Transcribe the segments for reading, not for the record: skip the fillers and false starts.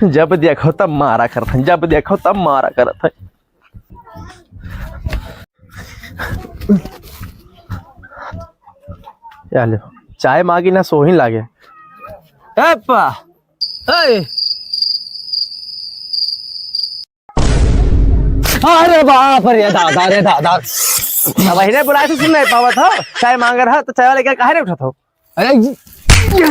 जब देखो तब मारा करता है, जब देखो तब मारा करता है। या लो चाय मांगी ना सोही लागे। पा अरे बाप रे दादा रे दादा, वही बुलाए थे, सुन नहीं पावा था। चाय मांग रहा था तो चाय वाले क्या काहे नहीं उठा था? अरे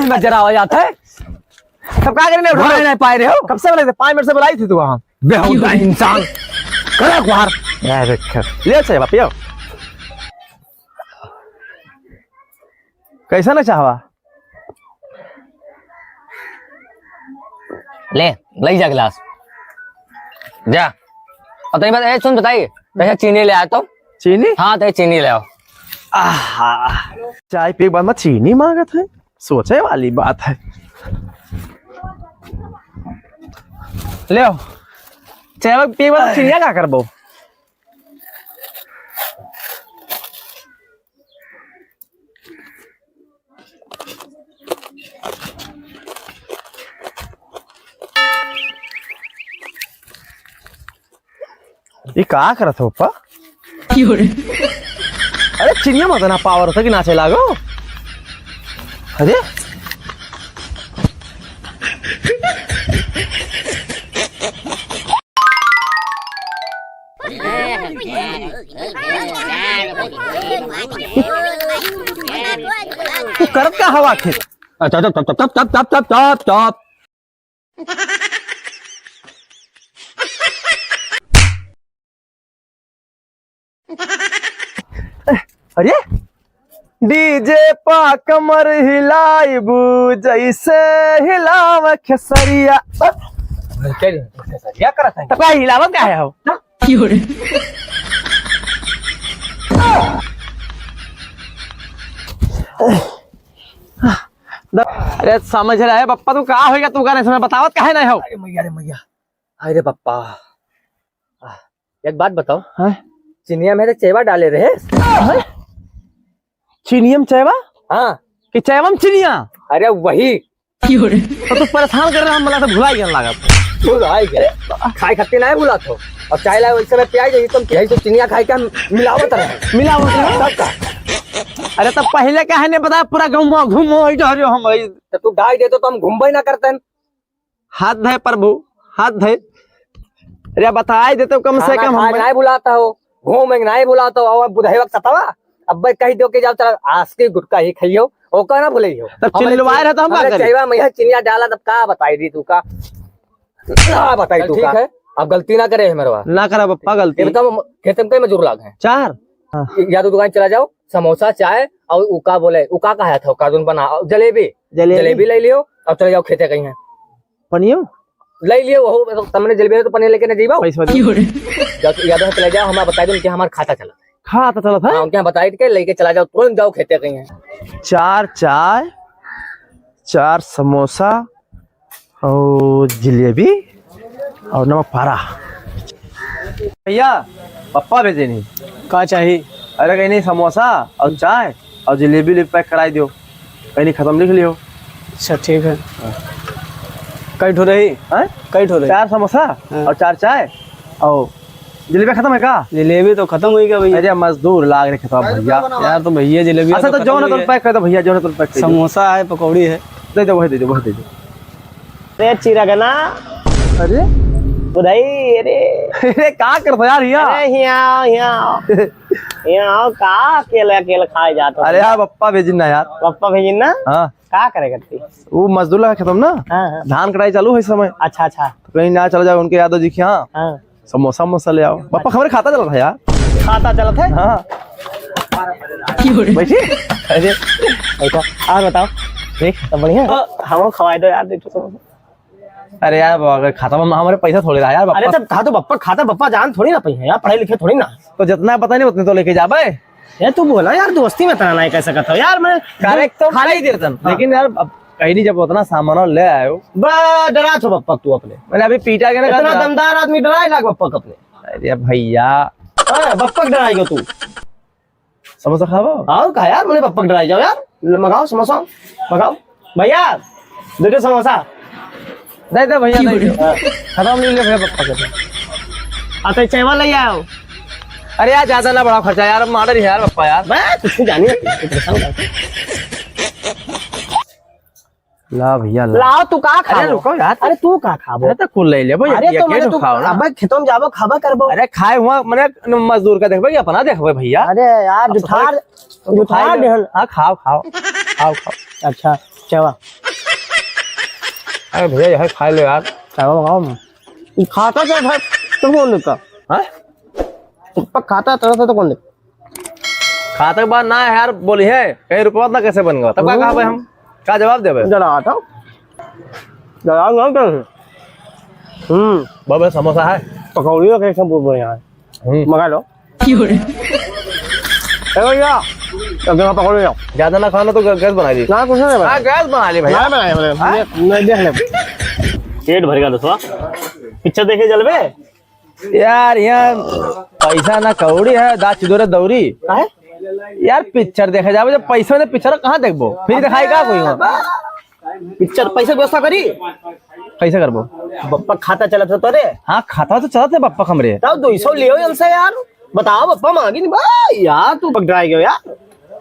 मैं जरा आवाज आता है तब क्या करने उठा नहीं पाए रहे हो? कब से बोले थे? 5 मिनट से बुलाई थी तू वहां। बेहुदा इंसान करा कुहार। ले चाय पियो। कैसा ना चाहवा? ले जा गिलास जा। और तो बात सुन बताइए, कैसा चीनी ले आया तो? चीनी? हाँ तो चीनी ले आओ। चाय पी के बाद में चीनी मांगा था, सोचे वाली बात है। ले आओ चाय पी के बाद चीनिया क्या करबो? ये क्या करत हो पा? अरे चिनिया मत ना पावर होता कि नाचे लागो। अरे तू करत का हवा खेत? अच्छा तब तब तब तब तब तब तब तब अरे डीजे पा कमर हिलाइबू जैसे हिलाव खेसरिया। क्या करत है? तो क्या हिलावत क्या है हो? अरे समझ रहा है पप्पा तू कहा होगा? तू कहने समय बतावत काहे नहीं हो? अरे मैया अरे पप्पा एक बात बताओ, चिनिया में तो चेवा डाले रहे। चीनियम चैवा? हाँ कि चैवम चिनिया? अरे वही तो तू परेशान कर रहा हम, मला तो भुला गया लागत। भुलाई गए खाई खत्ते ना भुला तो। और चाय लाए वैसे में प्याज यही तुम यही तो चिनिया खाई क्या मिलावट रहे? मिलावट का? अरे तब पहले क्या है ने बता, पूरा घूमो घूमो इधर हम। तो तू डाल दे तो हम घूमबे ना करते। हाथ धे प्रभु हाथ धे। अरे बताई देते कम से कम। हम नहीं बुलाता हो, घूम नहीं बुलाता हो। बुधाई वक्त सतावा अब कही दो के जाओ चल आज के गुटका ही खाइयो ओका ना भूलियो। तब चिल्लवाए रहे तो हम क्या करें? चाहिए मैं चिनिया डाला तब का बताई दी तू का बताई तू का। अब गलती ना करे मेरे ना करा पप्पा गलती। खेतम के मजूर लाग है 4। या तो दुकान चला जाओ, समोसा चाय और उका बोले उका कहा था कार्टून बना जलेबी ले लियो। अब चले जाओ खेते कहीं है पनियो ले लियो वो तुमने जलेबी तो पनीर लेके ना जीवा याद चले जाओ। हमारा बता दो कि हमारा खाता चला था उनके यहाँ बताई के लेके चला जाओ, तुरंत जाओ खेते कहीं है। 4 चाय 4 समोसा और जलेबी और नमक पारा। भैया पप्पा भेजे नहीं का चाहिए? अरे कहीं नहीं समोसा और चाय और जलेबी पैक कराई दो। कहीं नहीं खत्म लिख लियो। अच्छा ठीक है। कई ठो रही? कई ठो रही? 4 समोसा और 4 चाय और जलेबी खत्म है का? जलेबी तो खत्म हुई क्या भैया? अरे मजदूर लाग रहे खत्म भैया। यार तो भैया जलेबी अच्छा तो जो ना तुम पैक कर दो भैया, जो ना तुम पैक कर दो। समोसा है पकौड़ी है दे दो वही दे दो वही दे दो। अरे चिरागना अरे बुधाई अरे अरे का करतो यार हिया? अरे हिया का अकेले खाए जाता। अरे यार पप्पा भेजिन ना यार। पप्पा भेजिन ना? हाँ का करे करती? वो मजदूर लगा खत्म ना। हाँ। धान कटाई चालू है इस समय। अच्छा तो कहीं ना चला जाओ उनके यादव जी के यहाँ। हाँ। समोसा मोसा ले आओ। पापा खबर खाता चला था यार। खाता चला था? हाँ बैठिए। अरे बैठा और बताओ देख तो बढ़िया हम खवाए दो यार। देखो अरे यार अगर खाता में हमारे पैसा थोड़े रहा यार। अरे तब था तो बप्पा खाता, बप्पा जान थोड़ी ना पई है यार, पढ़े लिखे थोड़ी ना। तो जितना पता नहीं उतने तो लेके जा भाई। यार तू बोला यार दोस्ती में तना नहीं कैसे करता यार। मैं करेक्ट तो खा ही देता लेकिन यार कहीं नहीं जब उतना सामान ले आए हो। बड़ा डरा छो बप्पा तू अपने। मैंने अभी पीटा के ना इतना दमदार आदमी डराए लाग बप्पा अपने। अरे भैया बप्पा डराएगा तू? समोसा खाओ। आओ कहा यार मैंने बप्पा डराई जाओ यार। मंगाओ समोसा मंगाओ भैया, 2 समोसा। दे दे भैया दे दे। खत्म नहीं ले भैया पप्पा के। आता चाय ले आओ। अरे यार ज्यादा ना बड़ा खर्चा यार, मार रही है यार पप्पा यार। मैं कुछ जानिए ला भैया ला। लाओ तू का खा। अरे रुको यार। अरे तू का खाबो। अरे तो कुल ले ले भैया, अरे तो मैंने तू खाओ ना। अब खेतों में जाबो खाबा करबो। अरे खाए हुआ मैंने मजदूर का देखबे अपना देखबे भैया। अरे यार जुठार देहल। हाँ खाओ खाओ खाओ खाओ। अच्छा चावा अरे भैया यह खा लो यार। चावा मंगाओ मैं खाता क्या भाई तुम कौन देता। हाँ पक खाता तरह तो कौन दे। खाते के बाद ना यार बोली है कहीं रुपया ना कैसे बन गया, तब क्या कहा भाई हम क्या जवाब देवे। जरा आता जरा ना कर। बाबा समोसा है, पकौड़ी कैसे बोल रहे हैं मंगा लो। भैया अब पकौड़ी लो। ज्यादा ना खाना तो गैस बना ली। ना कुछ नहीं हाँ गैस बना ली भैया। मैं देख ले पेट भर गया दोस्तों। पिक्चर देखे जलवे यार यहाँ पैसा ना कौड़ी है दाच चिदोरे दौरी है यार। पिक्चर देखा जाए जब पैसा ने पिक्चर कहाँ देखबो, फिर दिखाई का कोई वहाँ? पिक्चर पैसे व्यवस्था करी कैसे करबो। बप्पा खाता चला था तोरे। हाँ खाता तो चलते पप्पा कमरे। तब 200 लियो हमसे यार। बताओ बप्पा मांगी नहीं भाई यार तू पकड़ाई गयो यार।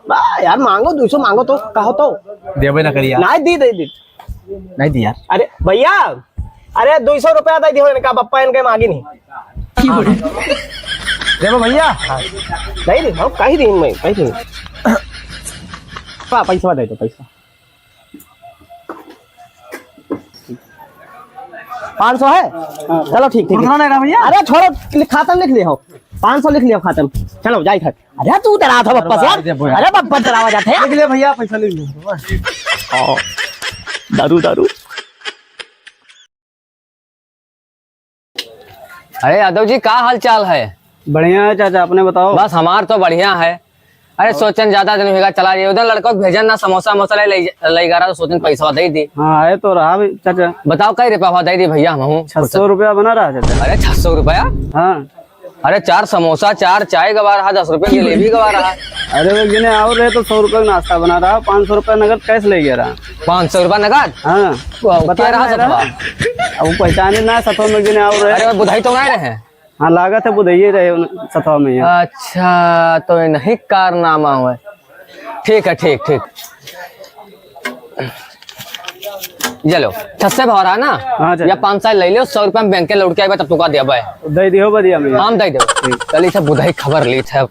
भाई यार मांगो 200 मांगो तो कहो तो देवे ना करिए नहीं दी नहीं दी यार। अरे भैया अरे 200 रुपया दे दियो इनका बप्पा इनके मांगी नहीं। देवो भैया नहीं दी हम कहीं दी मैं कहीं दी पैसा दे दो पैसा 500 है। चलो ठीक ठीक नहीं रहा भैया। अरे छोड़ो खाता लिख लिया 500 लिख लिया खाता में। चलो जाई खा। अरे तू डरा था बप्पा से यार। अरे बप्पा डरावा जाते हैं। लिख ले भैया पैसा लिख लो। दारू दारू। अरे यादव जी का हाल चाल है। बढ़िया है चाचा अपने बताओ। बस हमार तो बढ़िया है। अरे सोचन ज्यादा दिन होगा चला जाए उधर लड़कों को भेजन ना समोसा मोसा ले गा रहा तो सोचन पैसा दे दी। हाँ है तो रहा भी चाचा। बताओ कई रुपया दे दी भैया हम 600 रुपया बना रहा चाचा। अरे 600 रुपया। हाँ अरे 4 समोसा 4 चाय गवा रहा 10 रुपये जलेबी गवा रहा। अरे वो गिने और रहे तो 100 रुपए का नाश्ता बना रहा 500 रुपया नगद कैश ले गया रहा। 500 रुपया नगद। हाँ बता रहा सतवा। अब वो पहचाने ना सतवा में गिने और रहे। अरे बुधाई तो नहीं रहे। हाँ लागत है बुधाइए रहे सतवा में यहाँ। अच्छा तो नहीं कारनामा हुआ। ठीक है ठीक ठीक चलो 600 भाव रहा ना। हाँ या 500 ले लियो 100 रुपया में बैंक के लौट के आए तब तुका दिया भाई दे दियो बढ़िया में। हम दे दो कल इसे बुधाई खबर ली थे।